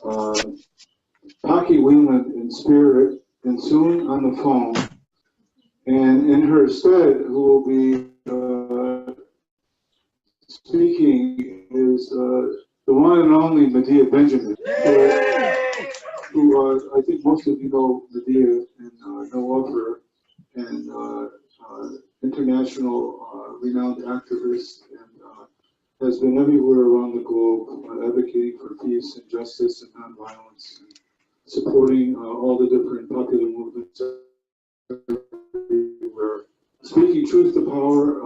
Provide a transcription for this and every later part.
Paki Whelan in spirit and soon on the phone. And in her stead, who will be speaking is the one and only Medea Benjamin, who I think most of you know Medea and know of her, and international renowned activist, and has been everywhere around the globe advocating for peace and justice and nonviolence, and supporting all the different popular movements everywhere, speaking truth to power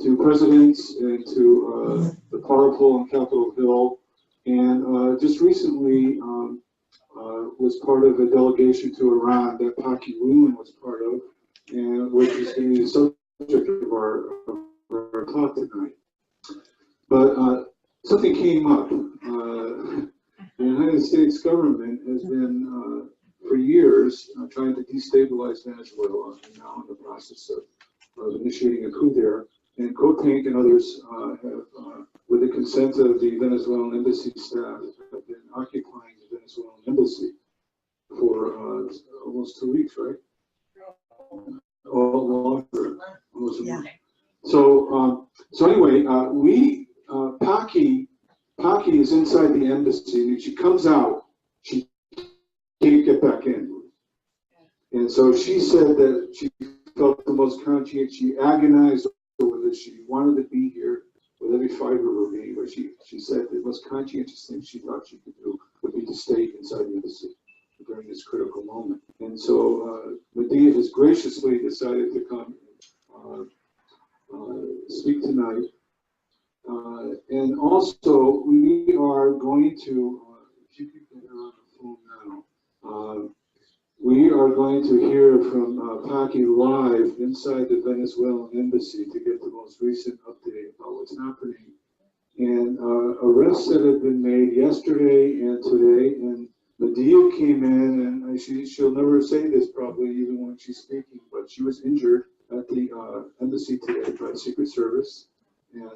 to presidents and to the powerful on Capitol Hill, and just recently was part of a delegation to Iran that Paki Whelan was part of, and which is going to be the subject of our talk tonight. But something came up. The United States government has been, for years, trying to destabilize Venezuela, and now in the process of initiating a coup there. And Cotank and others have, with the consent of the Venezuelan Embassy staff, have been occupying the Venezuelan Embassy for almost 2 weeks, right? Or longer. Almost a month. So, so anyway, Paki is inside the embassy, and if she comes out, she can't get back in. And so she said that she felt the most conscientious, she agonized over this, she wanted to be here with every fiber of her being, but she said the most conscientious thing she thought she could do would be to stay inside the embassy during this critical moment. And so Medea has graciously decided to come speak tonight. And also, we are going to, if you can get her on the phone now, we are going to hear from Paki live inside the Venezuelan Embassy to get the most recent update about what's happening. And arrests that have been made yesterday and today, and Medea came in, and she'll never say this probably even when she's speaking, but she was injured at the embassy today by the Secret Service. And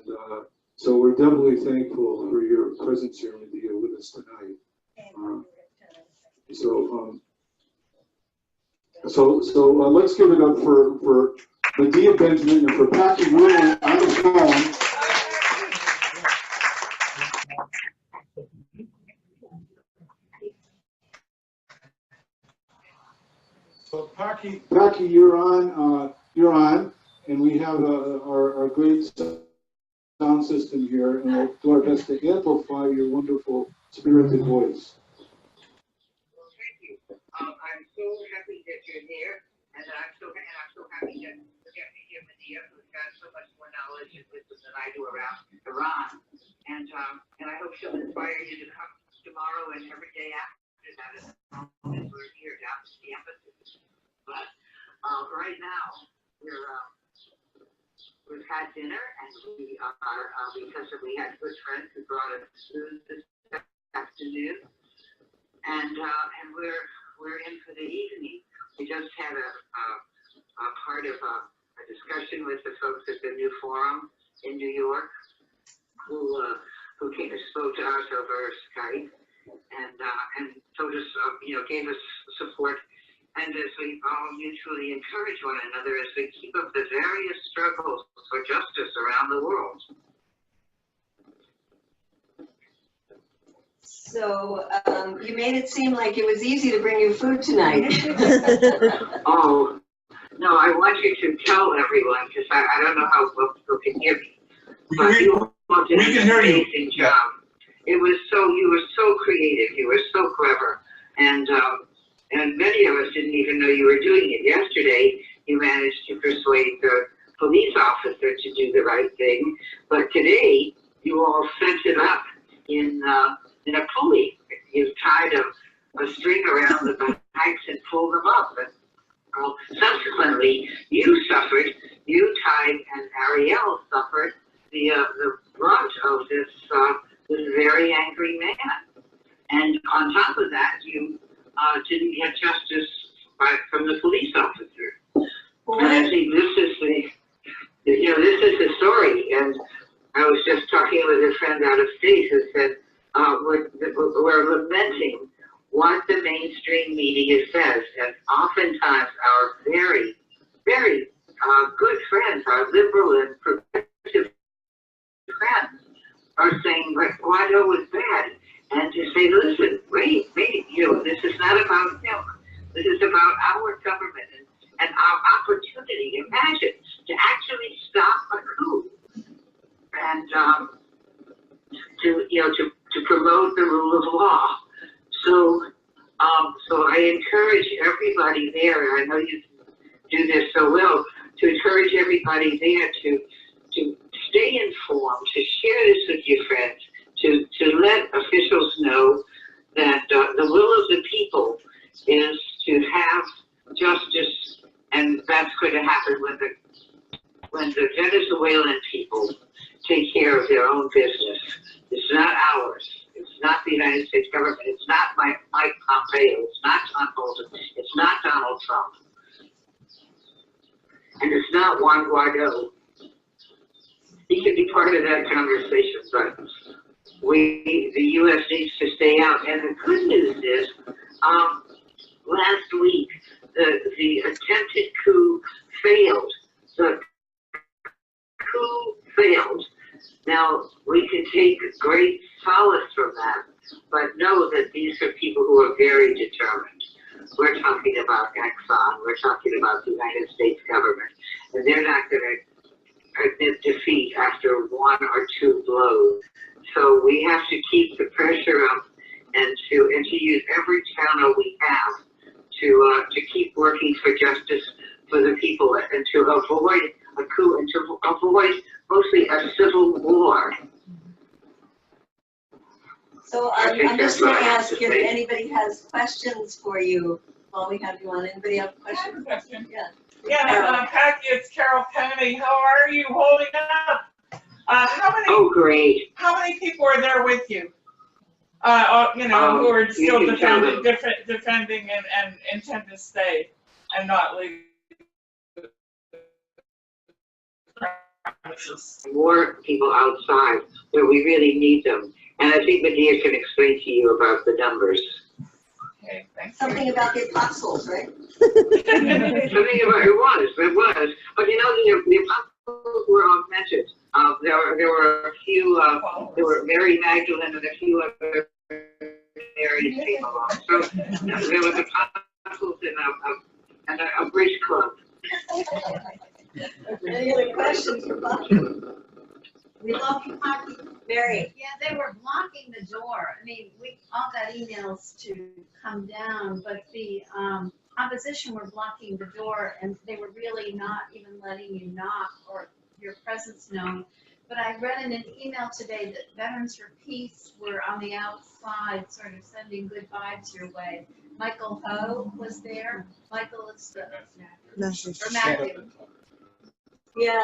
so we're doubly thankful for your presence here, Medea, with us tonight. So let's give it up for Medea Benjamin and for Paki Whelan on the phone. So Paki, you're on, and we have our great sound system here, and we'll do our best to amplify your wonderful spirited voice. Well, thank you. I'm so happy that you're here, and I'm so happy that you get to hear Medea, who's got so much more knowledge and wisdom than I do around Iran, and I hope she'll inspire you to come tomorrow and every day after that. And we're here down at the embassy, but right now we've had dinner, and we are because we had good friends who brought us food this afternoon, and we're in for the evening. We just had a part of a discussion with the folks at the New Forum in New York, who came and spoke to us over Skype, and told us, gave us support. And as we all mutually encourage one another as we keep up the various struggles for justice around the world. So you made it seem like it was easy to bring you food tonight. Oh, no, I want you to tell everyone, because I don't know how well people can hear me. But you did an amazing job. You were so creative, you were so clever. And many of us didn't even know you were doing it. Yesterday, you managed to persuade the police officer to do the right thing. But today, you all sent it up in a pulley. You tied a string around the bikes and pulled them up. And subsequently, you tied, and Ariel suffered the brunt of this very angry man. And on top of that, you didn't get justice from the police officer. Well, and I think this is the story. And I was just talking with a friend out of state who said, what we're lamenting what the mainstream media says, and oftentimes our very, very good friends, our liberal and progressive friends, are saying that Guaido was bad, and to say, listen, wait, this is not about him. This is about our government and our opportunity. Imagine to actually stop a coup and to promote the rule of law. So I encourage everybody there, and I know you do this so well, to encourage everybody there to stay informed, to share this with your friends, to let officials know that the will of the people is to have justice, and that's going to happen when the Venezuelan people take care of their own business. It's not ours. It's not the United States government. It's not Mike Pompeo. It's not John Bolton. It's not Donald Trump. And it's not Juan Guaido. He could be part of that conversation, but the U.S. needs to stay out. And the good news is, last week, the attempted coup failed. The coup failed. Now, we can take great solace from that, but know that these are people who are very determined. We're talking about Exxon, we're talking about the United States government, and they're not going to admit defeat after one or two blows. So we have to keep the pressure up and to use every channel we have to keep working for justice for the people and to avoid a coup and to avoid mostly a civil war. So I'm just going to ask if anybody has questions for you while we have you on. Anybody have questions? Yeah. Yeah, Patty, it's Carol Kennedy. How are you holding up? Oh, great. How many people are there with you? Who are still defending and intend to stay and not leave. More people outside where we really need them. And I think Medea can explain to you about the numbers. Okay, thanks. Something about the apostles, right? Something about it was. But the apostles were augmented. There were a few, there were Mary Magdalene and a few other Marys came along. So there was apostles and a bridge club. Any other questions for Bucky? We love you, Bucky. Mary. Yeah, they were blocking the door. I mean, we all got emails to come down, but the opposition were blocking the door, and they were really not even letting you knock or your presence known. But I read in an email today that Veterans for Peace were on the outside, sort of sending good vibes your way. Michael Ho was there. Michael is the Matthew. Yeah,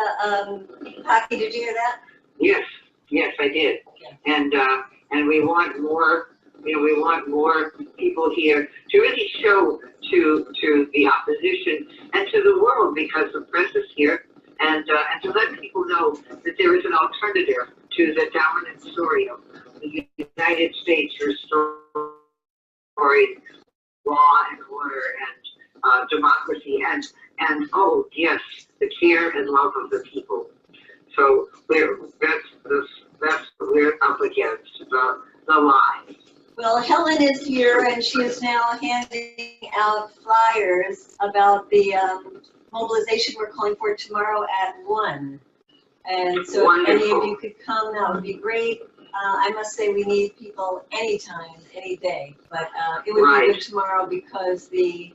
Bucky, did you hear that? Yes, I did. And we want more. We want more people here to really show to the opposition and to the world, because the press is here, and to let people know that there is an alternative to the dominant story of the United States restoring law and order and democracy and oh yes, the care and love of the people. So that's what we're up against, the lie. Well, Helen is here, and she is now handing out flyers about the mobilization we're calling for tomorrow at 1. And so if any of you could come, that would be great. I must say we need people anytime, any day, but it would be good tomorrow because the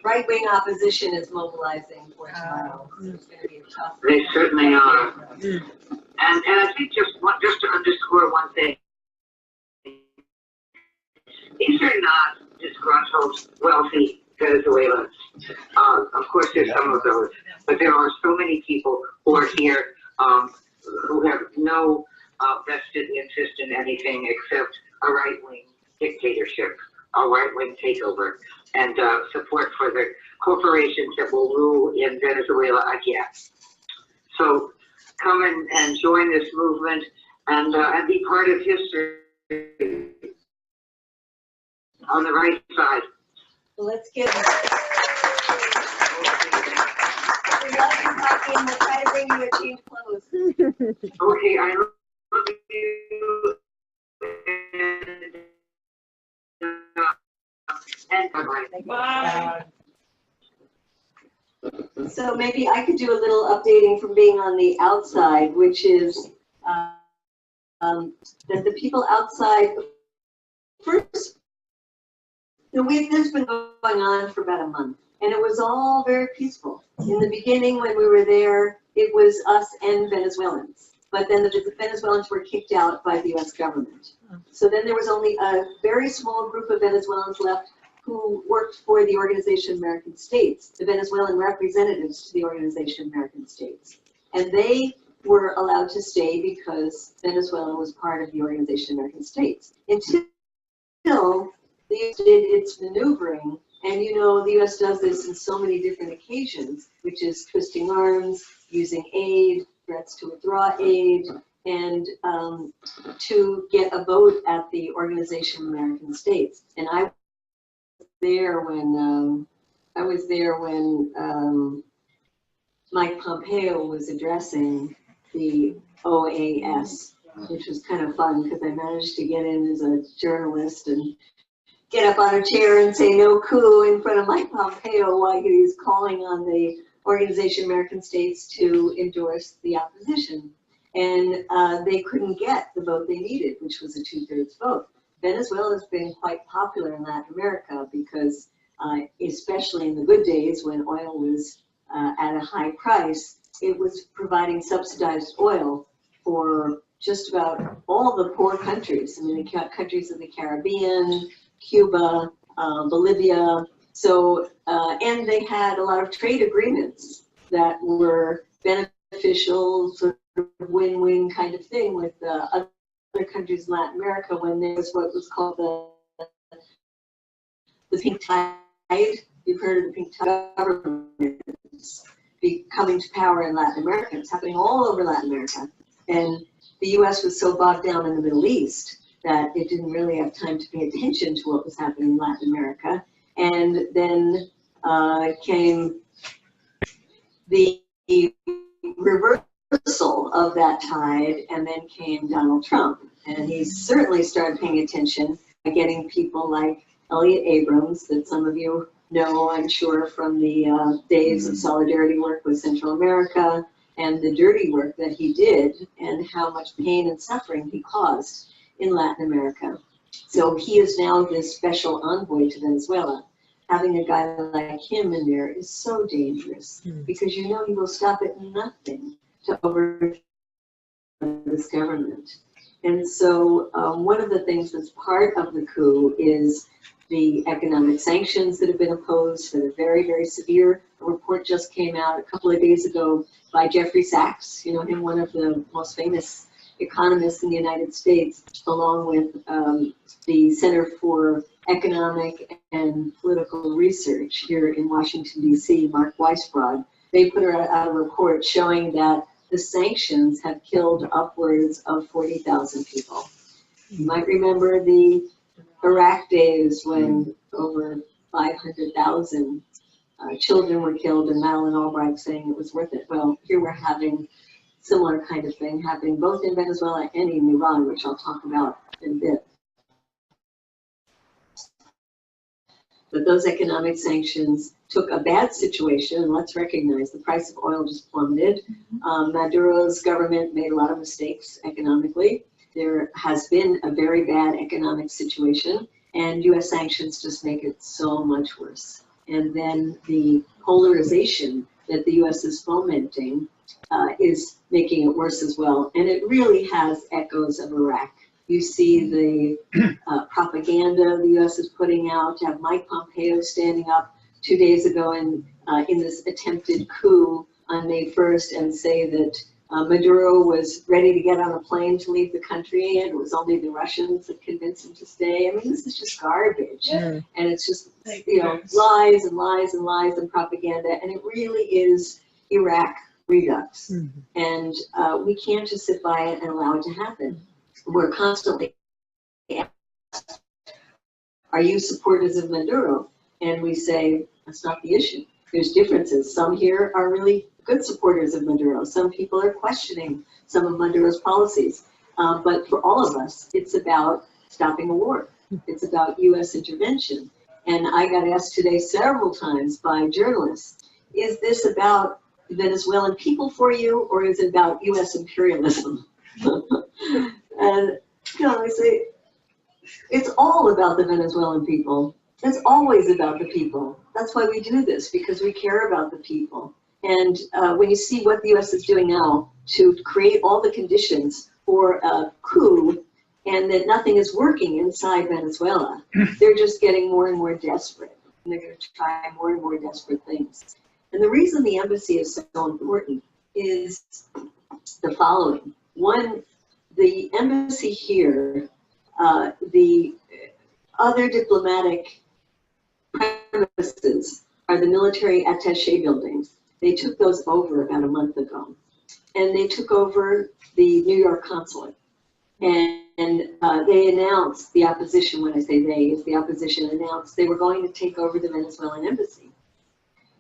right-wing opposition is mobilizing for tomorrow. So it's going to be a tough. They certainly are. And I think just to underscore one thing, these are not disgruntled, wealthy Venezuelans. Of course, there's some of those, but there are so many people who are here who have no vested interest in anything except a right-wing dictatorship, a right-wing takeover, and support for the corporations that will rule in Venezuela again. So come and join this movement and be part of history on the right side. Well, let's get it. We love you, Poppy, and we'll try to bring you a change of clothes. Okay, I love you. And bye-bye. Bye. So maybe I could do a little updating from being on the outside, which is that the people outside, first, this has been going on for about a month, and it was all very peaceful. In the beginning, when we were there, it was us and Venezuelans, but then the Venezuelans were kicked out by the US government. So then there was only a very small group of Venezuelans left who worked for the Organization of American States, the Venezuelan representatives to the Organization of American States. And they were allowed to stay because Venezuela was part of the Organization of American States. Until the US did its maneuvering, and you know, the US does this in so many different occasions, which is twisting arms, using aid, threats to withdraw aid, and to get a vote at the Organization of American States. And I was there when Mike Pompeo was addressing the OAS, which was kind of fun because I managed to get in as a journalist and get up on a chair and say no coup in front of Mike Pompeo while he was calling on the Organization of American States to endorse the opposition. And they couldn't get the vote they needed, which was a 2/3 vote. Venezuela has been quite popular in Latin America because, especially in the good days when oil was at a high price, it was providing subsidized oil for just about all the poor countries. I mean, the countries of the Caribbean, Cuba, Bolivia. So, and they had a lot of trade agreements that were beneficial, sort of win-win kind of thing with other countries in Latin America when there was what was called the pink tide. You've heard of the pink tide government coming to power in Latin America. It's happening all over Latin America. And the US was so bogged down in the Middle East that it didn't really have time to pay attention to what was happening in Latin America. And then came the reversal of that tide, and then came Donald Trump. And he certainly started paying attention by getting people like Elliot Abrams, that some of you know, I'm sure, from the days of solidarity work with Central America, and the dirty work that he did, and how much pain and suffering he caused in Latin America. So he is now this special envoy to Venezuela. Having a guy like him in there is so dangerous, because you know he will stop at nothing to overthrow this government. And so one of the things that's part of the coup is the economic sanctions that have been imposed that are very, very severe. A report just came out a couple of days ago by Jeffrey Sachs, you know him, one of the most famous economists in the United States, along with the Center for Economic and Political Research here in Washington, D.C., Mark Weisbrod. They put out a report showing that the sanctions have killed upwards of 40,000 people. You might remember the Iraq days when over 500,000 children were killed, and Madeleine Albright saying it was worth it. Well, here we're having similar kind of thing happening both in Venezuela and in Iran, which I'll talk about in a bit. But those economic sanctions took a bad situation, and let's recognize the price of oil just plummeted. Maduro's government made a lot of mistakes economically. There has been a very bad economic situation, and US sanctions just make it so much worse. And then the polarization that the US is fomenting is making it worse as well. And it really has echoes of Iraq. You see the propaganda the US is putting out, to have Mike Pompeo standing up 2 days ago in this attempted coup on May 1st and say that Maduro was ready to get on a plane to leave the country, and it was only the Russians that convinced him to stay. I mean, this is just garbage. And it's just, you know, lies and lies and lies and propaganda. And it really is Iraq redux. And we can't just sit by it and allow it to happen. We're constantly asked, are you supporters of Maduro? And we say, that's not the issue. There's differences. Some here are really good supporters of Maduro. Some people are questioning some of Maduro's policies. But for all of us, it's about stopping a war. It's about U.S. intervention. And I got asked today several times by journalists, is this about the Venezuelan people for you, or is it about U.S. imperialism? And, I say, it's all about the Venezuelan people. It's always about the people. That's why we do this, because we care about the people. And when you see what the U.S. is doing now to create all the conditions for a coup, and that nothing is working inside Venezuela, they're just getting more and more desperate. And they're going to try more and more desperate things. And the reason the embassy is so important is the following. One, the embassy here, the other diplomatic premises are the military attaché buildings. They took those over about a month ago. And they took over the New York consulate. And they announced, the opposition, when I say they, is the opposition announced they were going to take over the Venezuelan embassy.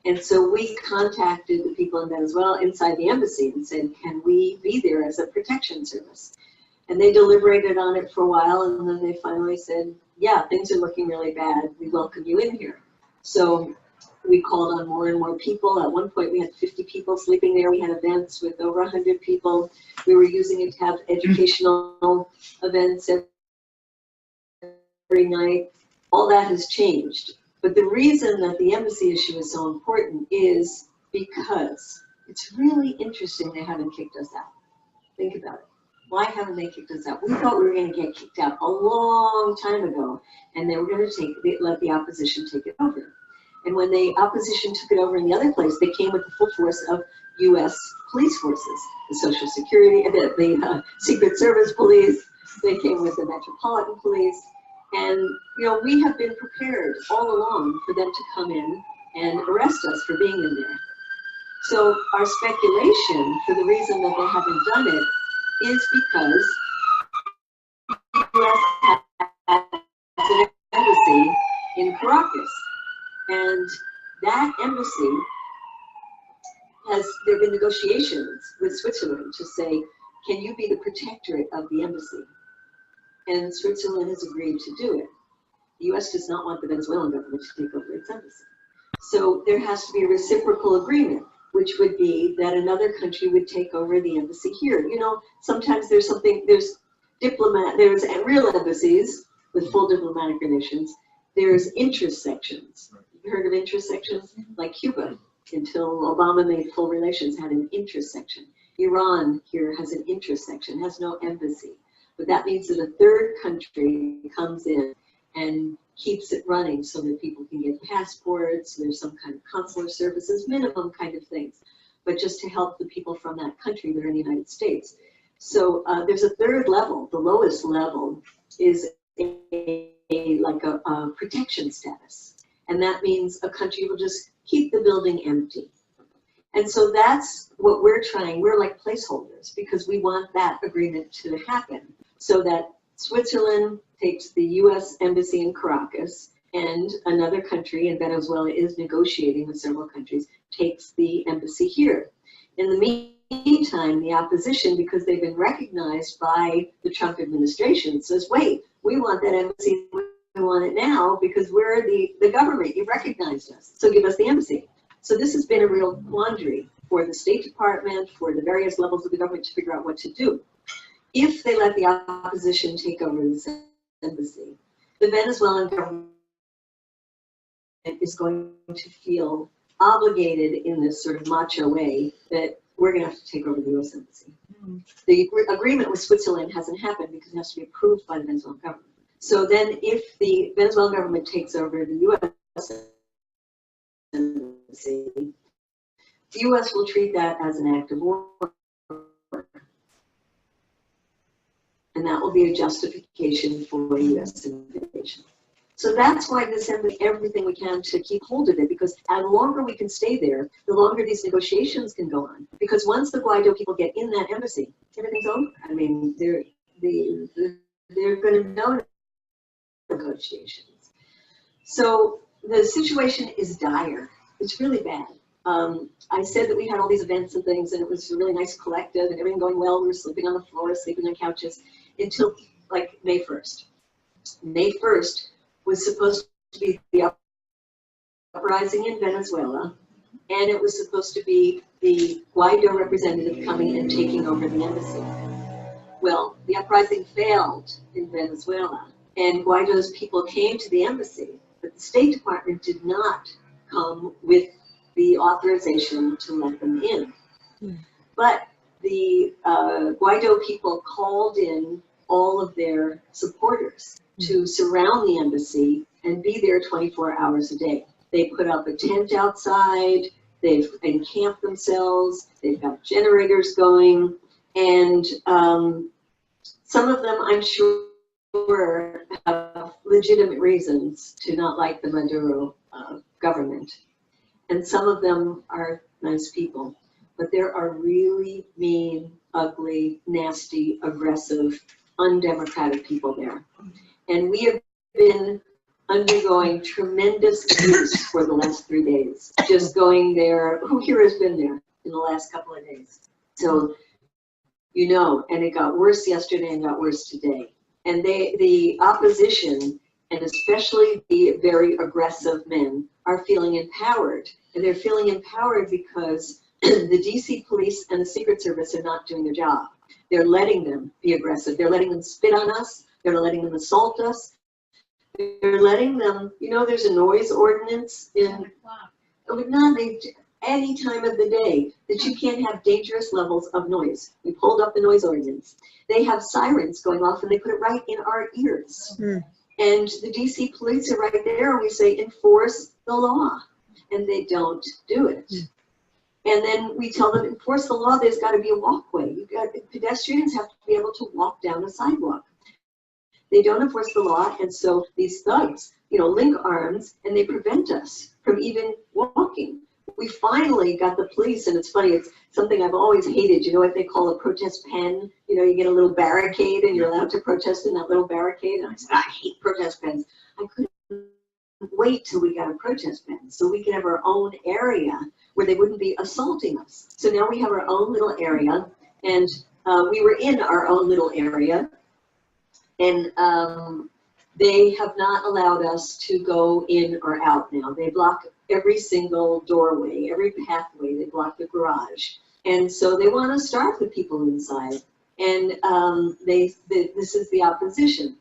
And so we contacted the people in Venezuela inside the embassy and said, can we be there as a protection service? And they deliberated on it for a while, and then they finally said, yeah, things are looking really bad. We welcome you in here. So we called on more and more people. At one point, we had 50 people sleeping there. We had events with over 100 people. We were using it to have educational events every night. All that has changed. But the reason that the embassy issue is so important is because it's really interesting they haven't kicked us out. Think about it. Why haven't they kicked us out? We thought we were going to get kicked out a long time ago, and they were going to let the opposition take it over. And when the opposition took it over in the other place, they came with the full force of U.S. police forces, the Social Security, the Secret Service police. They came with the Metropolitan Police. And, we have been prepared all along for them to come in and arrest us for being in there. So our speculation for the reason that they haven't done it is because the U.S. has an embassy in Caracas. And that embassy there have been negotiations with Switzerland to say, can you be the protectorate of the embassy? And Switzerland has agreed to do it. The U.S. does not want the Venezuelan government to take over its embassy. So there has to be a reciprocal agreement, which would be that another country would take over the embassy here. Sometimes there's real embassies with full diplomatic relations. There's interest sections. You heard of interest sections? Like Cuba, until Obama made full relations, had an interest section. Iran here has an interest section, has no embassy. But that means that a third country comes in and keeps it running so that people can get passports, there's some kind of consular services, minimum kind of things, but just to help the people from that country that are in the United States. So there's a third level. The lowest level is like a protection status. And that means a country will just keep the building empty. And so that's what we're trying. We're like placeholders because we want that agreement to happen so that Switzerland takes the U.S. embassy in Caracas and another country, and Venezuela is negotiating with several countries, takes the embassy here. In the meantime, the opposition, because they've been recognized by the Trump administration, says, wait, we want that embassy, we want it now because we're the government, you recognized us, so give us the embassy. So this has been a real quandary for the State Department, for the various levels of the government to figure out what to do. If they let the opposition take over this embassy, the Venezuelan government is going to feel obligated in this sort of macho way that we're going to have to take over the U.S. embassy. The agreement with Switzerland hasn't happened because it has to be approved by the Venezuelan government. So then if the Venezuelan government takes over the U.S. embassy, the U.S. will treat that as an act of war. And that will be a justification for U.S. invasion. So that's why this is everything we can to keep hold of it, because the longer we can stay there, the longer these negotiations can go on. Because once the Guaido people get in that embassy, everything's over. I mean, they're going to know negotiations. So the situation is dire. It's really bad. I said that we had all these events and things, and it was a really nice collective, and everything going well. We were sleeping on the floor, sleeping on couches, until like May 1st. May 1st was supposed to be the uprising in Venezuela, and it was supposed to be the Guaido representative coming and taking over the embassy. Well, the uprising failed in Venezuela, and Guaido's people came to the embassy, but the State Department did not come with the authorization to let them in. But the Guaido people called in all of their supporters to surround the embassy and be there 24 hours a day. They put up a tent outside, they've encamped themselves, they've got generators going, and some of them, I'm sure, have legitimate reasons to not like the Maduro government. And some of them are nice people. But there are really mean, ugly, nasty, aggressive, undemocratic people there. And we have been undergoing tremendous abuse for the last 3 days. Just going there, who here has been there in the last couple of days? So, you know, and it got worse yesterday and got worse today. And the opposition, and especially the very aggressive men, are feeling empowered. And they're feeling empowered because the DC police and the Secret Service are not doing their job. They're letting them be aggressive. They're letting them spit on us. They're letting them assault us. They're letting them, you know, there's a noise ordinance in, any time of the day that you can't have dangerous levels of noise. We pulled up the noise ordinance. They have sirens going off and they put it right in our ears. And the DC police are right there and we say, enforce the law. And they don't do it. And then we tell them, enforce the law, there's got to be a walkway. Pedestrians have to be able to walk down a sidewalk. They don't enforce the law, and so these thugs, you know, link arms, and they prevent us from even walking. We finally got the police, and it's funny, it's something I've always hated. You know what they call a protest pen? You know, you get a little barricade, and you're allowed to protest in that little barricade. And I said, I hate protest pens. I couldn't wait till we got a protest pen so we could have our own area where they wouldn't be assaulting us. So now we have our own little area, and we were in our own little area, and they have not allowed us to go in or out now. They block every single doorway, every pathway. They block the garage. And so they want to starve the people inside. And this is the opposition.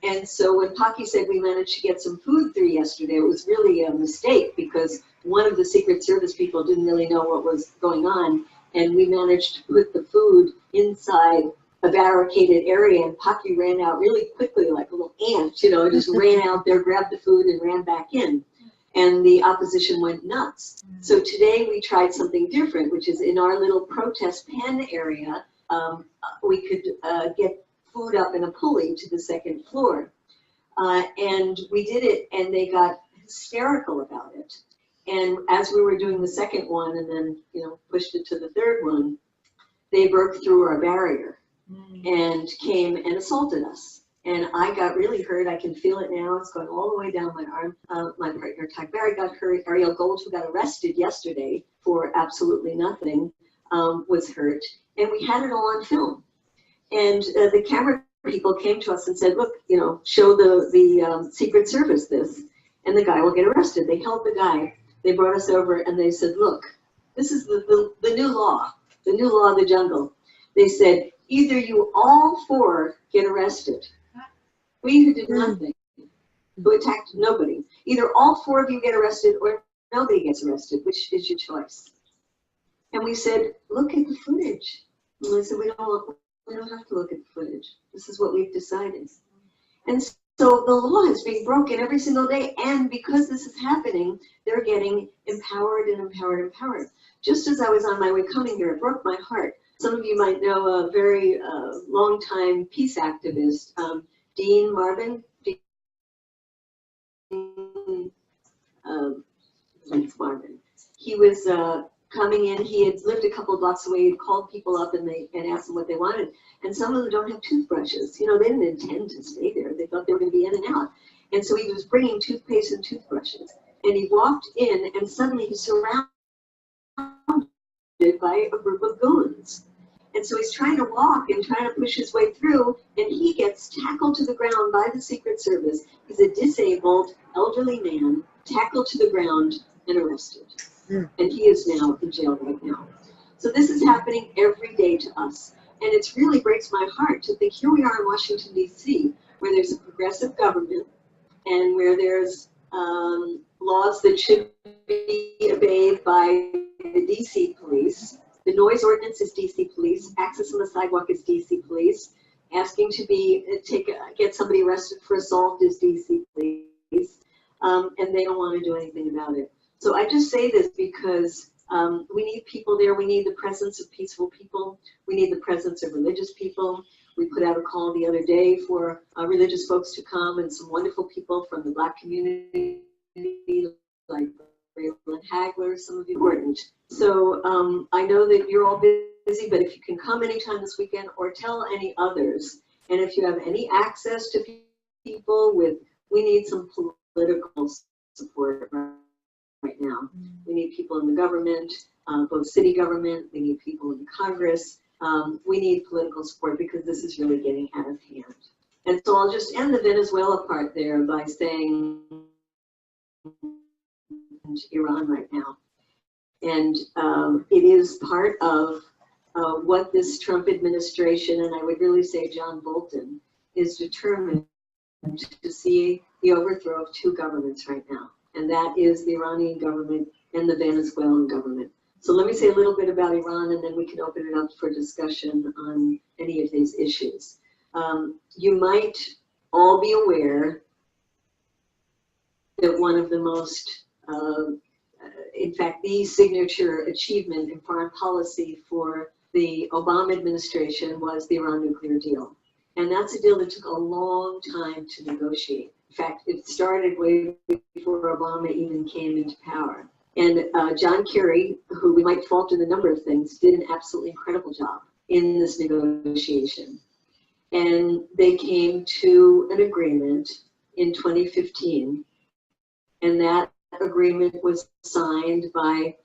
And so when Pocky said we managed to get some food through yesterday, it was really a mistake because one of the Secret Service people didn't really know what was going on. And we managed to put the food inside a barricaded area, and Pocky ran out really quickly like a little ant, you know, just ran out there, grabbed the food and ran back in. And the opposition went nuts. So today we tried something different, which is in our little protest pen area, we could get food up in a pulley to the second floor. And we did it, and they got hysterical about it. And as we were doing the second one and then, you know, pushed it to the third one, they broke through our barrier and came and assaulted us. And I got really hurt. I can feel it now. It's going all the way down my arm. My partner, Ty Barry, got hurt. Ariel Gold, who got arrested yesterday for absolutely nothing, was hurt. And we had it all on film. And the camera people came to us and said, look, you know, show the Secret Service this, and the guy will get arrested. They held the guy. They brought us over, and they said, look, this is the new law of the jungle. They said, either you all four get arrested. We who did nothing, who attacked nobody. Either all four of you get arrested or nobody gets arrested. Which is your choice? And we said, look at the footage. And they said, we don't have to look at the footage. This is what we've decided. And so the law is being broken every single day. And because this is happening, they're getting empowered and empowered and empowered. Just as I was on my way coming here, it broke my heart. Some of you might know a very long-time peace activist, Dean Marvin. he was coming in. He had lived a couple of blocks away. He'd called people up and asked them what they wanted. And some of them don't have toothbrushes. You know, they didn't intend to stay there. They thought they were going to be in and out. And so he was bringing toothpaste and toothbrushes. And he walked in, and suddenly he's surrounded by a group of goons. And so he's trying to walk and trying to push his way through, and he gets tackled to the ground by the Secret Service. He's a disabled, elderly man, tackled to the ground and arrested. And he is now in jail right now. So this is happening every day to us. And it really breaks my heart to think here we are in Washington, D.C., where there's a progressive government and where there's laws that should be obeyed by the D.C. police. The noise ordinance is D.C. police. Access on the sidewalk is D.C. police. Asking to get somebody arrested for assault is D.C. police. And they don't want to do anything about it. So I just say this because we need people there. We need the presence of peaceful people. We need the presence of religious people. We put out a call the other day for religious folks to come, and some wonderful people from the Black community, like Raylan Hagler, some of you important. So I know that you're all busy, but if you can come anytime this weekend or tell any others, and if you have any access to people we need some political support right now. We need people in the government, both city government, we need people in Congress. We need political support because this is really getting out of hand. And so I'll just end the Venezuela part there by saying Iran right now. And it is part of what this Trump administration, and I would really say John Bolton, is determined to see the overthrow of two governments right now. And that is the Iranian government and the Venezuelan government. So let me say a little bit about Iran, and then we can open it up for discussion on any of these issues. You might all be aware that one of the most, in fact, the signature achievement in foreign policy for the Obama administration was the Iran nuclear deal. And that's a deal that took a long time to negotiate. In fact, it started way before Obama even came into power. And John Kerry, who we might fault in a number of things, did an absolutely incredible job in this negotiation. And they came to an agreement in 2015. And that agreement was signed by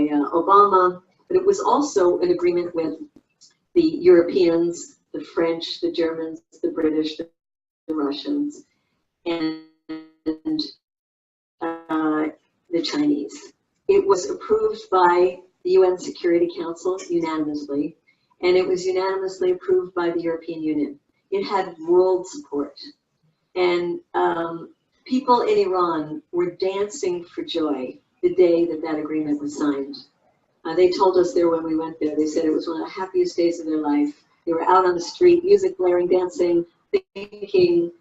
Obama, but it was also an agreement with the Europeans, the French, the Germans, the British, the Russians, and the Chinese. It was approved by the UN Security Council unanimously, and it was unanimously approved by the European Union. It had world support. And people in Iran were dancing for joy the day that that agreement was signed. They told us there when we went there, they said it was one of the happiest days of their life. They were out on the street, music blaring, dancing, thinking,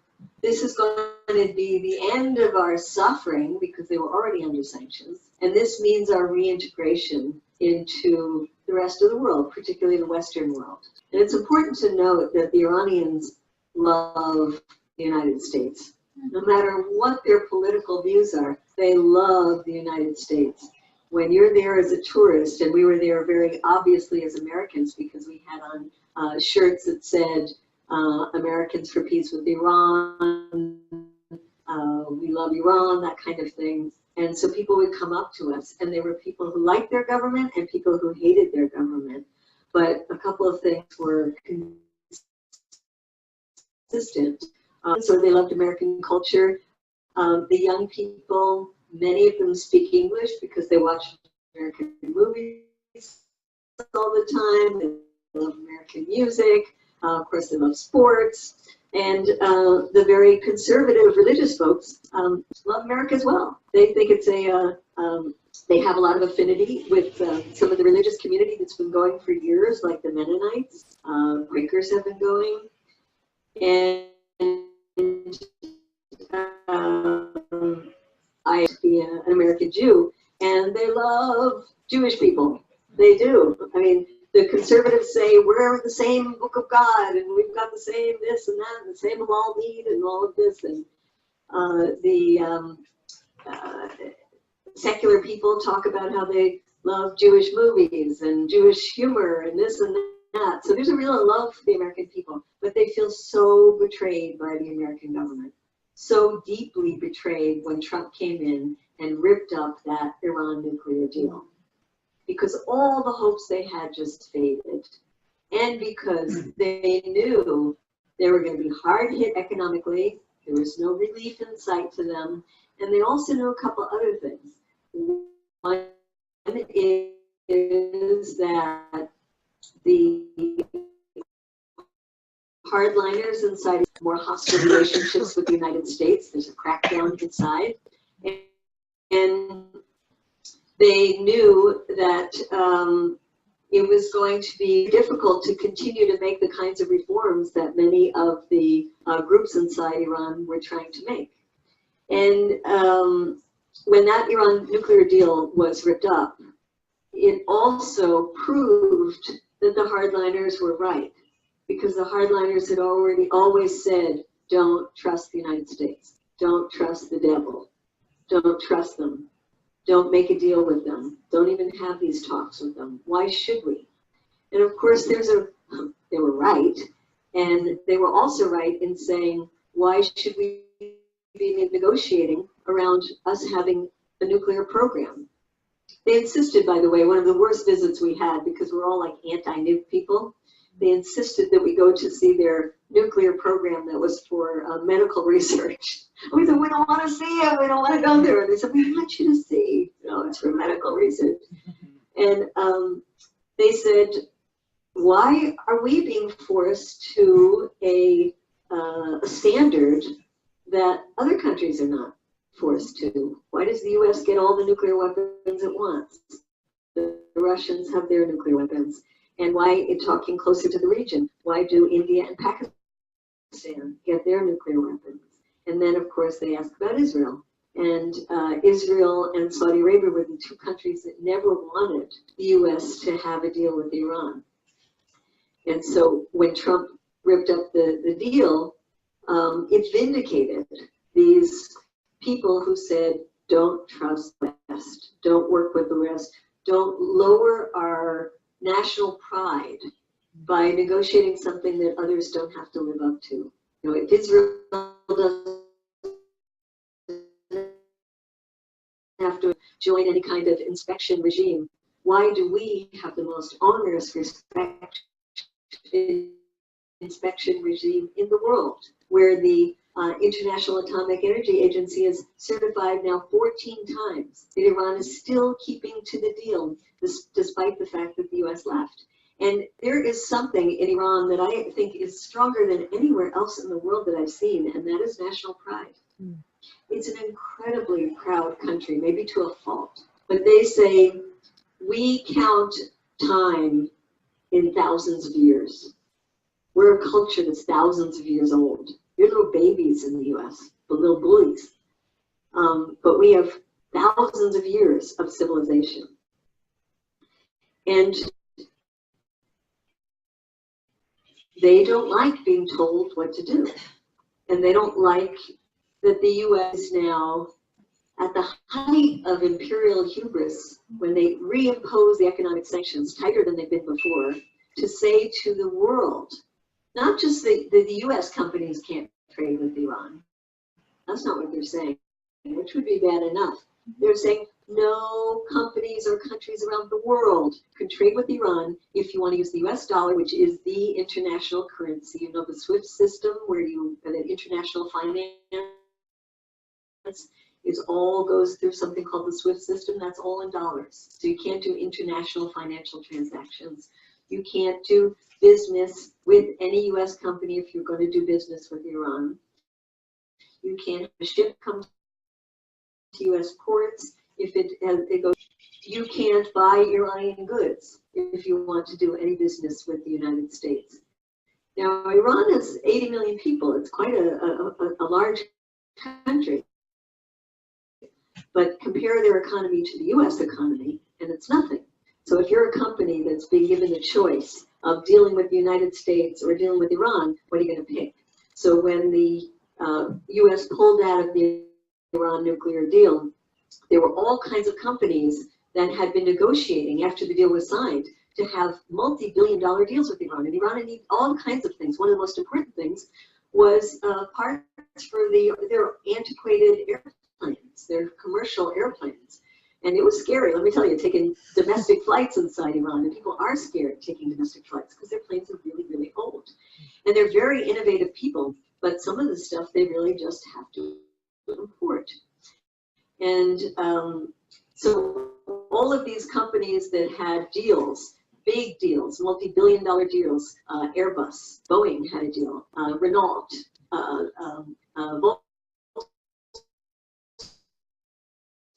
this is going to be the end of our suffering because they were already under sanctions. And this means our reintegration into the rest of the world, particularly the Western world. And it's important to note that the Iranians love the United States. No matter what their political views are, they love the United States. When you're there as a tourist, and we were there very obviously as Americans because we had on shirts that said, Americans for peace with Iran, we love Iran, that kind of thing. And so people would come up to us, and there were people who liked their government and people who hated their government. But a couple of things were consistent. So they loved American culture. The young people, many of them speak English because they watch American movies all the time. They love American music. Of course, they love sports. And the very conservative religious folks love America as well. They think it's they have a lot of affinity with some of the religious community that's been going for years, like the Mennonites. Quakers have been going. And I be an American Jew, and they love Jewish people. They do. I mean, the conservatives say we're the same book of God, and we've got the same this and that, and the same all need, and all of this. And secular people talk about how they love Jewish movies and Jewish humor and this and that. So there's a real love for the American people, but they feel so betrayed by the American government, so deeply betrayed when Trump came in and ripped up that Iran nuclear deal, because all the hopes they had just faded, and because they knew they were going to be hard hit economically. There was no relief in sight to them, and they also knew a couple other things. One is that the hardliners inside more hostile relationships with the United States. There's a crackdown inside. And they knew that it was going to be difficult to continue to make the kinds of reforms that many of the groups inside Iran were trying to make. And when that Iran nuclear deal was ripped up, it also proved that the hardliners were right, because the hardliners had always said, don't trust the United States, don't trust the devil, don't trust them, don't make a deal with them, don't even have these talks with them. Why should we? And of course, they were right, and they were also right in saying, why should we be negotiating around us having a nuclear program? They insisted, by the way, one of the worst visits we had, because we're all like anti-nuke people, they insisted that we go to see their nuclear program that was for medical research. And we said, we don't want to see it, we don't want to go there. And they said, we want you to see, it's for medical research. And they said, why are we being forced to a standard that other countries are not forced to? Why does the US get all the nuclear weapons at once? The Russians have their nuclear weapons. And why, talking closer to the region, why do India and Pakistan get their nuclear weapons? And then, of course, they ask about Israel. And Israel and Saudi Arabia were the two countries that never wanted the US to have a deal with Iran. And so when Trump ripped up the deal, it vindicated these people who said, don't trust the West, don't work with the West, don't lower our national pride by negotiating something that others don't have to live up to. If Israel doesn't have to join any kind of inspection regime, why do we have the most onerous inspection regime in the world, where the International Atomic Energy Agency is certified now 14 times that Iran is still keeping to the deal, despite the fact that the US left. And there is something in Iran that I think is stronger than anywhere else in the world that I've seen, and that is national pride. It's an incredibly proud country, maybe to a fault, but they say, we count time in thousands of years. We're a culture that's thousands of years old. You're little babies in the US, but little bullies. But we have thousands of years of civilization. And they don't like being told what to do. And they don't like that the US is now at the height of imperial hubris, when they reimpose the economic sanctions tighter than they've been before, to say to the world, not just the US companies can't trade with Iran. That's not what they're saying, which would be bad enough. They're saying no companies or countries around the world can trade with Iran if you want to use the US dollar, which is the international currency. The SWIFT system, where the international finance goes through something called the SWIFT system. That's all in dollars. So you can't do international financial transactions. You can't do business with any US company if you're going to do business with Iran. You can't have a ship come to US ports if it goes. You can't buy Iranian goods if you want to do any business with the United States. Now, Iran is 80 million people. It's quite a large country. But compare their economy to the US economy, and it's nothing. So if you're a company that's being given the choice of dealing with the United States or dealing with Iran, what are you going to pick? So when the US pulled out of the Iran nuclear deal, there were all kinds of companies that had been negotiating after the deal was signed to have multi-billion-dollar deals with Iran. And Iran needed all kinds of things. One of the most important things was parts for their antiquated airplanes, their commercial airplanes. And it was scary, let me tell you, taking domestic flights inside Iran. And people are scared taking domestic flights because their planes are really, really old. And they're very innovative people, but some of the stuff they really just have to import. And so all of these companies that had deals, big deals, multi-billion-dollar deals, Airbus, Boeing had a deal, Renault,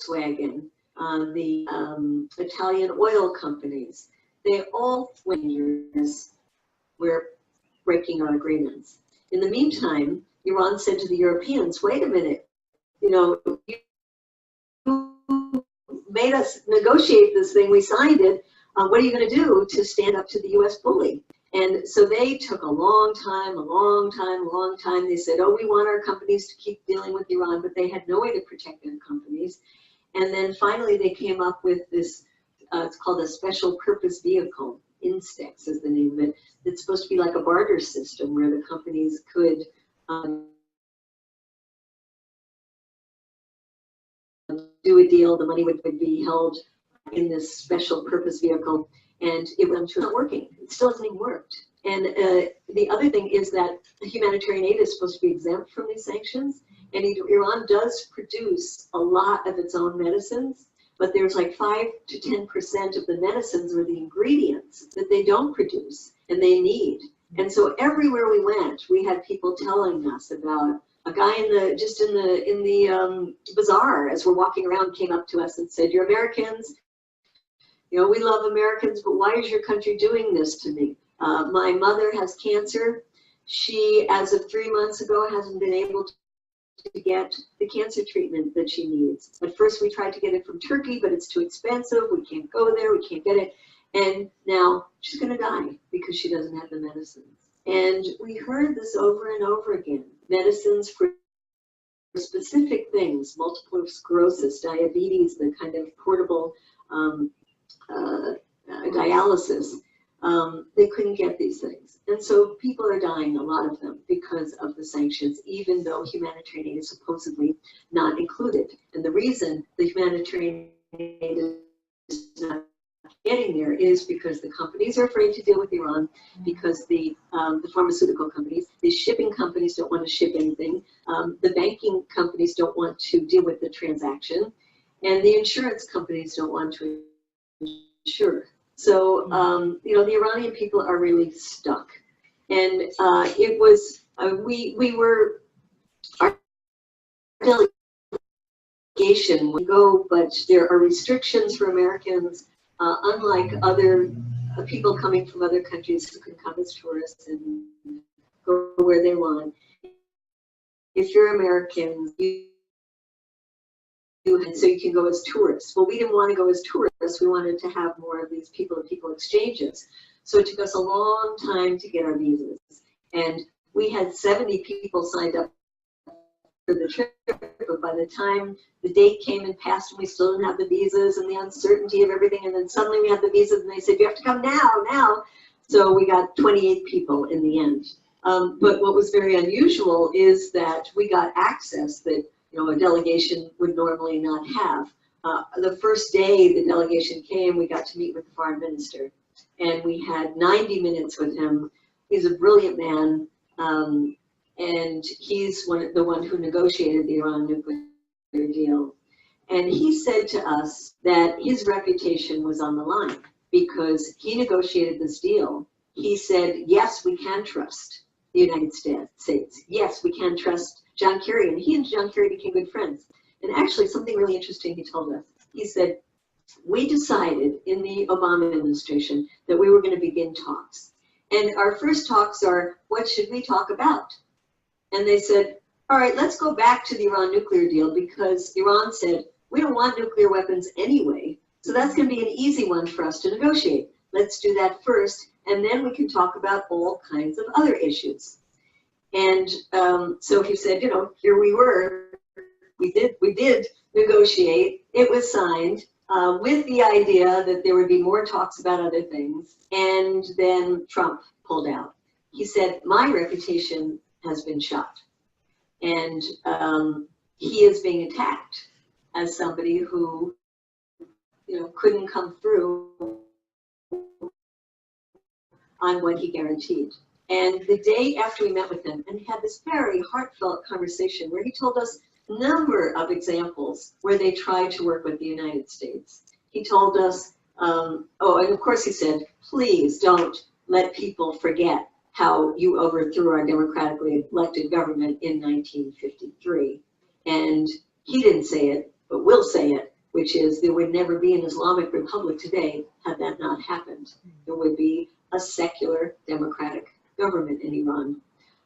Volkswagen, the Italian oil companies, they all, for years, were breaking our agreements. In the meantime, Iran said to the Europeans, wait a minute, you know, you made us negotiate this thing, we signed it, what are you going to do to stand up to the US bully? And so they took a long time. They said, oh, we want our companies to keep dealing with Iran, but they had no way to protect their companies. And then finally they came up with this, it's called a special purpose vehicle, INSTEX is the name of it. It's supposed to be like a barter system where the companies could do a deal, the money would be held in this special purpose vehicle, and it was not working. It still hasn't even worked. And the other thing is that humanitarian aid is supposed to be exempt from these sanctions, and Iran does produce a lot of its own medicines, but there's like 5 to 10% of the medicines or the ingredients that they don't produce and they need. And so everywhere we went, we had people telling us about a guy in the bazaar as we're walking around came up to us and said, "You're Americans. You know, we love Americans, but why is your country doing this to me? My mother has cancer. She, as of 3 months ago, hasn't been able to get the cancer treatment that she needs. At first we tried to get it from Turkey, but it's too expensive. We can't go there. We can't get it. And now she's going to die because she doesn't have the medicines." And we heard this over and over again. Medicines for specific things, multiple sclerosis, diabetes, the kind of portable dialysis. They couldn't get these things. And so people are dying, a lot of them, because of the sanctions, even though humanitarian aid is supposedly not included. And the reason the humanitarian aid is not getting there is because the companies are afraid to deal with Iran, because the pharmaceutical companies, the shipping companies don't want to ship anything, the banking companies don't want to deal with the transaction, and the insurance companies don't want to insure. So, you know, the Iranian people are really stuck. And it was, we were, our delegation would go, but there are restrictions for Americans, unlike other people coming from other countries who can come as tourists and go where they want. If you're American, so you can go as tourists. Well, we didn't want to go as tourists. We wanted to have more of these people-to-people exchanges. So it took us a long time to get our visas. And we had 70 people signed up for the trip, but by the time the date came and passed and we still didn't have the visas and the uncertainty of everything, and then suddenly we had the visas and they said, you have to come now. So we got 28 people in the end. But what was very unusual is that we got access that, you know, a delegation would normally not have. The first day the delegation came, we got to meet with the foreign minister, and we had 90 minutes with him. He's a brilliant man, and he's the one who negotiated the Iran nuclear deal. And he said to us that his reputation was on the line because he negotiated this deal. He said, yes, we can trust the United States. Yes, we can trust John Kerry, and he and John Kerry became good friends. And actually, something really interesting he told us. He said, we decided in the Obama administration that we were going to begin talks. And our first talks are, what should we talk about? And they said, all right, let's go back to the Iran nuclear deal, because Iran said, we don't want nuclear weapons anyway, so that's going to be an easy one for us to negotiate. Let's do that first, and then we can talk about all kinds of other issues. And so he said, you know, here we were we did negotiate. It was signed with the idea that there would be more talks about other things. And then Trump pulled out. He said, my reputation has been shot. And he is being attacked as somebody who, couldn't come through on what he guaranteed. And the day after we met with him and had this very heartfelt conversation where he told us a number of examples where they tried to work with the United States. He told us, and of course he said, please don't let people forget how you overthrew our democratically elected government in 1953. And he didn't say it, but we'll say it, which is there would never be an Islamic Republic today had that not happened. There would be a secular democratic government in Iran.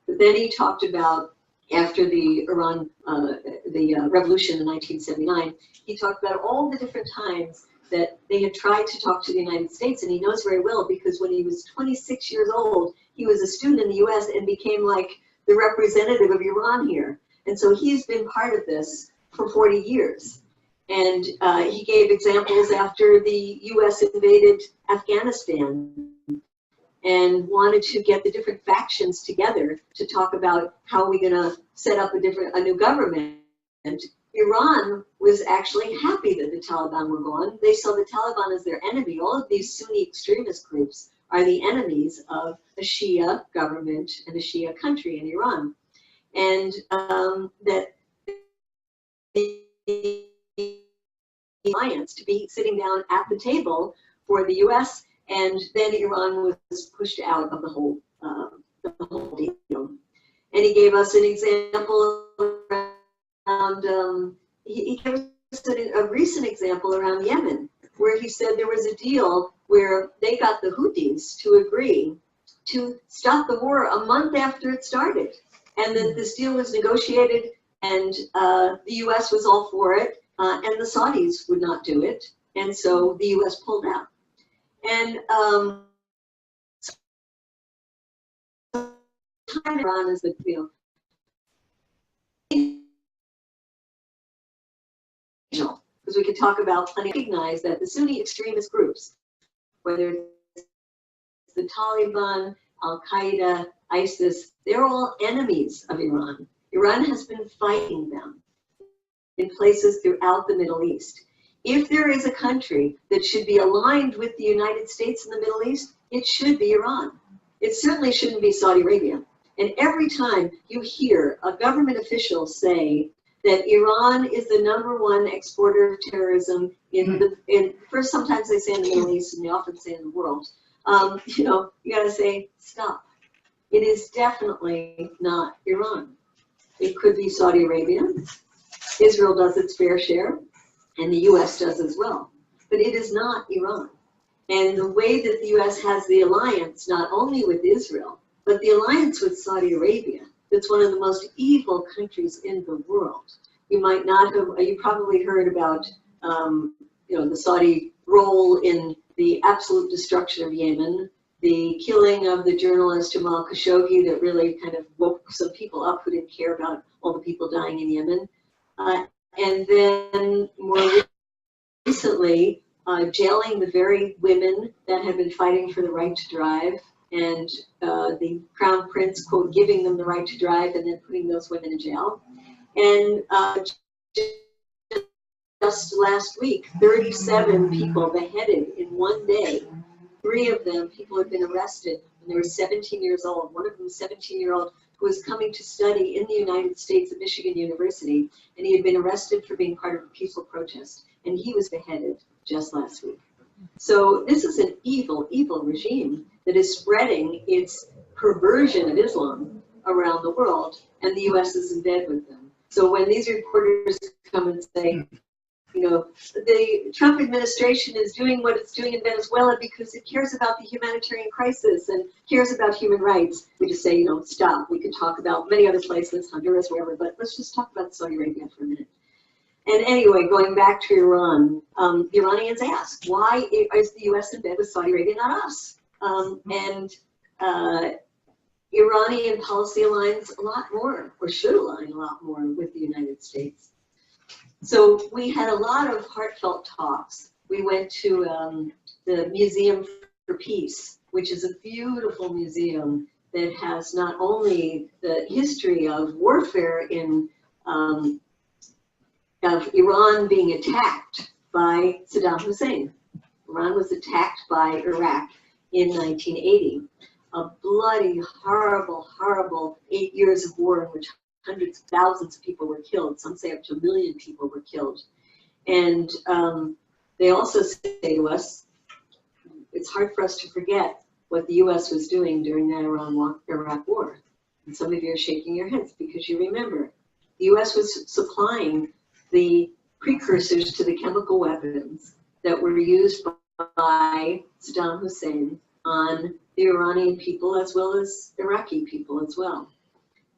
But then he talked about, after the Iran, revolution in 1979, he talked about all the different times that they had tried to talk to the United States, and he knows very well because when he was 26 years old, he was a student in the US and became like the representative of Iran here. And so he's been part of this for 40 years. And he gave examples after the US invaded Afghanistan and wanted to get the different factions together to talk about how we're going to set up a new government. And Iran was actually happy that the Taliban were gone. They saw the Taliban as their enemy. All of these Sunni extremist groups are the enemies of a Shia government and a Shia country in Iran. And that the alliance to be sitting down at the table for the US, and then Iran was pushed out of the whole deal. And he gave us an example around, he gave us a recent example around Yemen, where he said there was a deal where they got the Houthis to agree to stop the war a month after it started. And then this deal was negotiated, and the US was all for it, and the Saudis would not do it. And so the US pulled out. And Iran is the, because we could talk about plenty, recognize that the Sunni extremist groups, whether it's the Taliban, Al-Qaeda, ISIS, they're all enemies of Iran. Iran has been fighting them in places throughout the Middle East. If there is a country that should be aligned with the United States in the Middle East, it should be Iran. It certainly shouldn't be Saudi Arabia. And every time you hear a government official say that Iran is the #1 exporter of terrorism first sometimes they say in the Middle East and they often say in the world, you gotta say, stop. It is definitely not Iran. It could be Saudi Arabia. Israel does its fair share, and the US does as well. But it is not Iran. And the way that the US has the alliance, not only with Israel, but the alliance with Saudi Arabia, that's one of the most evil countries in the world. You might not have, you probably heard about, the Saudi role in the absolute destruction of Yemen, the killing of the journalist Jamal Khashoggi that really kind of woke some people up who didn't care about all the people dying in Yemen. And then more recently, jailing the very women that have been fighting for the right to drive, and the Crown Prince, quote, giving them the right to drive and then putting those women in jail. And just last week, 37 people beheaded in one day. 3 of them, people had been arrested when they were 17 years old. One of them, a 17-year-old, who was coming to study in the United States at Michigan University, and he had been arrested for being part of a peaceful protest, and he was beheaded just last week. So this is an evil, evil regime that is spreading its perversion of Islam around the world, and the US is in bed with them. So when these reporters come and say, the Trump administration is doing what it's doing in Venezuela because it cares about the humanitarian crisis and cares about human rights, we just say, stop. We could talk about many other places, Honduras, wherever, but let's just talk about Saudi Arabia for a minute. And anyway, going back to Iran, the Iranians ask, why is the US in bed with Saudi Arabia, not us? Iranian policy aligns a lot more, or should align a lot more, with the United States. So we had a lot of heartfelt talks. We went to the Museum for Peace, which is a beautiful museum that has not only the history of warfare of Iran being attacked by Saddam Hussein. Iran was attacked by Iraq in 1980. A bloody, horrible, horrible 8 years of war in which hundreds of thousands of people were killed. Some say up to 1 million people were killed. And they also say to us, it's hard for us to forget what the US was doing during that Iran-Iraq war. And some of you are shaking your heads because you remember. The US was supplying the precursors to the chemical weapons that were used by Saddam Hussein on the Iranian people as well as Iraqi people as well.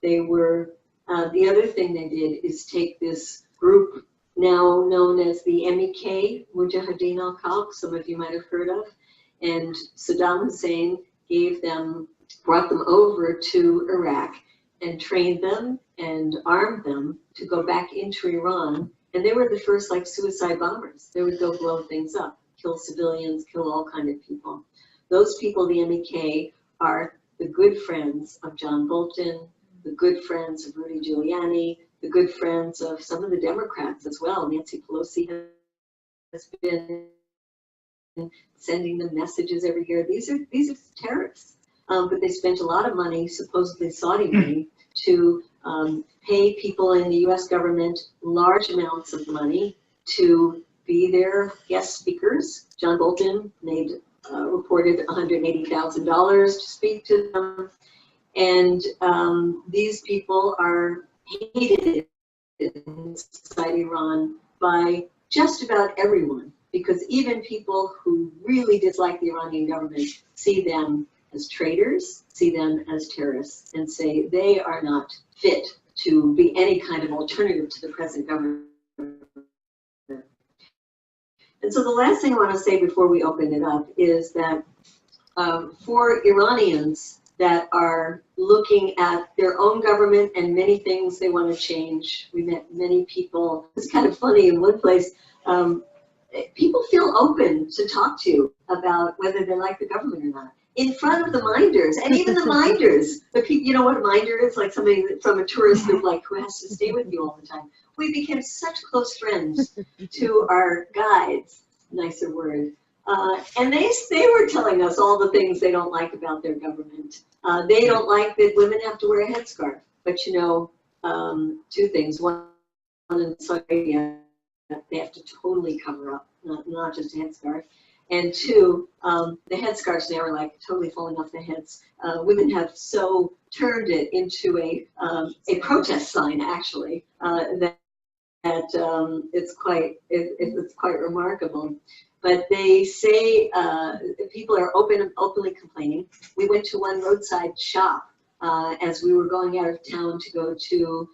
They were, the other thing they did is take this group now known as the MEK, Mujahideen al-Khalq, some of you might have heard of, and Saddam Hussein brought them over to Iraq and trained them and armed them to go back into Iran. And they were the first like suicide bombers. They would go blow things up, kill civilians, kill all kinds of people. Those people, the MEK, are the good friends of John Bolton, the good friends of Rudy Giuliani, the good friends of some of the Democrats as well. Nancy Pelosi has been sending them messages every year. These are terrorists. But they spent a lot of money, supposedly Saudi money, to pay people in the US government large amounts of money to be their guest speakers. John Bolton reported $180,000 to speak to them. And these people are hated inside Iran by just about everyone, because even people who really dislike the Iranian government see them as traitors, see them as terrorists, and say they are not fit to be any kind of alternative to the present government. And so the last thing I want to say before we open it up is that for Iranians that are looking at their own government and many things they want to change, we met many people. It's kind of funny, in one place, people feel open to talk to you about whether they like the government or not, in front of the minders, and even the minders. The people, you know what a minder is? Like somebody from a tourist group, like who has to stay with you all the time. We became such close friends to our guides, nicer word. And they were telling us all the things they don't like about their government. They don't like that women have to wear a headscarf. But you know, two things. One, in Saudi Arabia, they have to totally cover up, not just a headscarf. And two, the headscarves now are like totally falling off their heads. Women have so turned it into a protest sign, actually, that it's quite remarkable. But they say people are openly complaining. We went to one roadside shop as we were going out of town to go to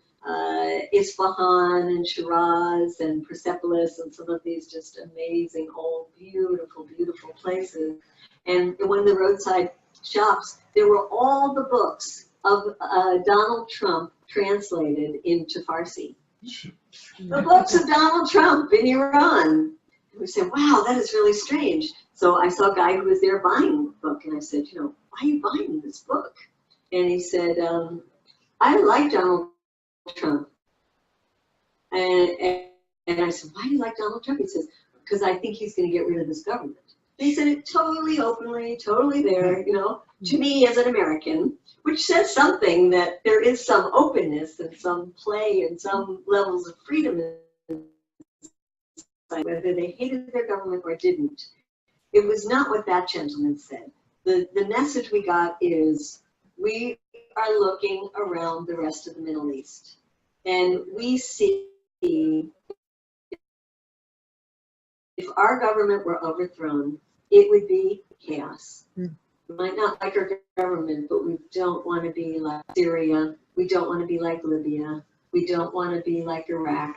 Isfahan and Shiraz and Persepolis and some of these just amazing old, beautiful, beautiful places. And in one of the roadside shops, there were all the books of Donald Trump translated into Farsi. The books of Donald Trump in Iran. We said, wow, that is really strange. So I saw a guy who was there buying the book, and I said, you know, why are you buying this book? And he said, I like Donald Trump. And I said, why do you like Donald Trump? He says, because I think he's going to get rid of this government. And he said it totally openly, totally there, you know, to me as an American, which says something that there is some openness and some play and some levels of freedom, whether they hated their government or didn't. It was not what that gentleman said. The message we got is, we are looking around the rest of the Middle East, and we see if our government were overthrown, it would be chaos. We might not like our government, but we don't want to be like Syria. We don't want to be like Libya. We don't want to be like Iraq.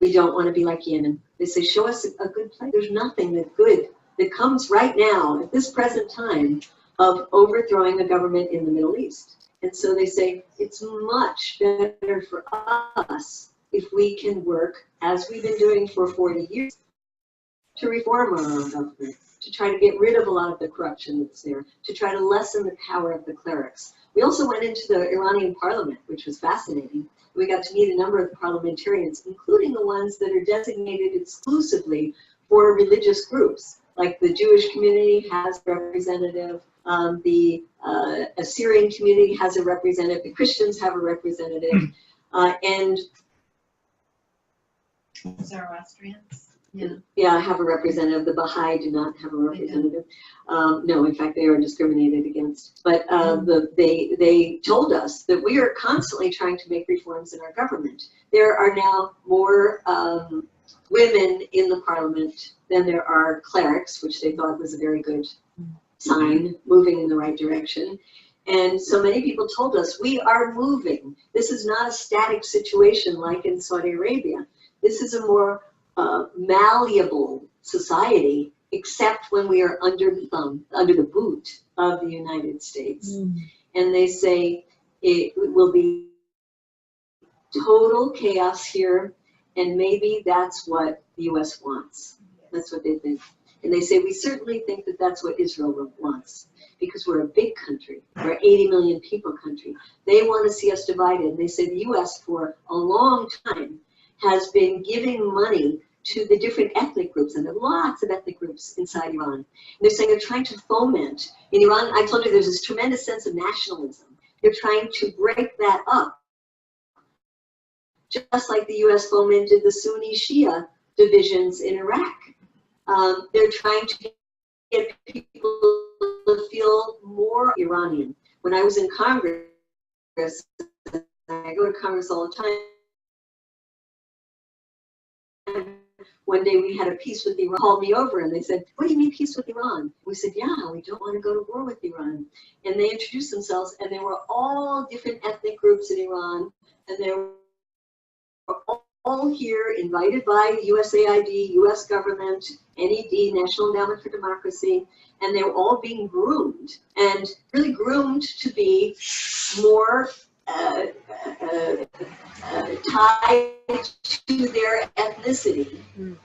We don't want to be like Yemen. They say, show us a good place. There's nothing that good that comes right now at this present time of overthrowing a government in the Middle East. And so they say it's much better for us if we can work, as we've been doing for 40 years, to reform our own government, to try to get rid of a lot of the corruption that's there, to try to lessen the power of the clerics. We also went into the Iranian parliament, which was fascinating. We got to meet a number of parliamentarians, including the ones that are designated exclusively for religious groups. Like the Jewish community has a representative, the Assyrian community has a representative, the Christians have a representative, and Zoroastrians. Yeah. Yeah, have a representative. The Baha'i do not have a representative. No, in fact, they are discriminated against. But they told us that we are constantly trying to make reforms in our government. There are now more women in the parliament than there are clerics, which they thought was a very good sign, moving in the right direction. And so many people told us, we are moving. This is not a static situation like in Saudi Arabia. This is a more malleable society, except when we are under the thumb, under the boot of the United States. And they say it will be total chaos here, and maybe that's what the US wants. That's what they think. And they say, we certainly think that that's what Israel wants, because we're a big country. We're an 80 million people country. They want to see us divided. They say the US for a long time has been giving money to the different ethnic groups, and there are lots of ethnic groups inside Iran. And they're saying they're trying to foment. In Iran, I told you there's this tremendous sense of nationalism. They're trying to break that up, just like the US fomented the Sunni Shia divisions in Iraq. They're trying to get people to feel more Iranian. When I was in Congress, I go to Congress all the time. One day we had a peace with Iran, called me over and they said, what do you mean peace with Iran? We said, yeah, we don't want to go to war with Iran. And they introduced themselves, and there were all different ethnic groups in Iran, and they were all here, invited by USAID, US government, NED, National Endowment for Democracy, and they were all being groomed, and really groomed to be more tied to their ethnicity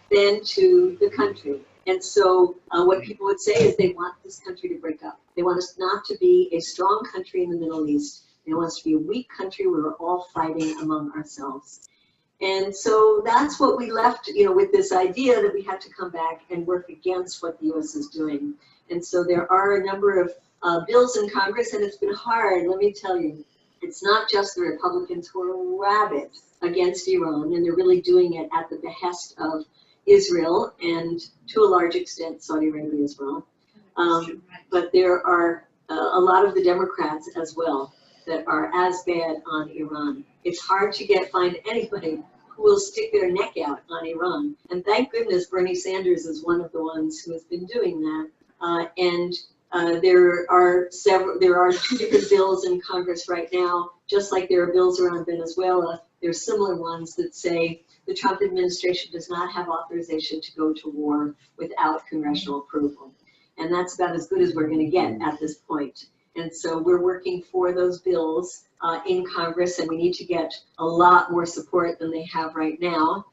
than to the country. And so what people would say is they want this country to break up. They want us not to be a strong country in the Middle East. They want us to be a weak country where we're all fighting among ourselves. And so that's what we left, with this idea that we had to come back and work against what the US is doing. And so there are a number of bills in Congress, and it's been hard, let me tell you. It's not just the Republicans who are rabid against Iran, and they're really doing it at the behest of Israel and, to a large extent, Saudi Arabia as well. But there are a lot of the Democrats as well that are as bad on Iran. It's hard to find anybody who will stick their neck out on Iran. And thank goodness Bernie Sanders is one of the ones who has been doing that. There are two different bills in Congress right now, just like there are bills around Venezuela. There are similar ones that say the Trump administration does not have authorization to go to war without congressional approval. And that's about as good as we're going to get at this point. And so we're working for those bills in Congress, and we need to get a lot more support than they have right now.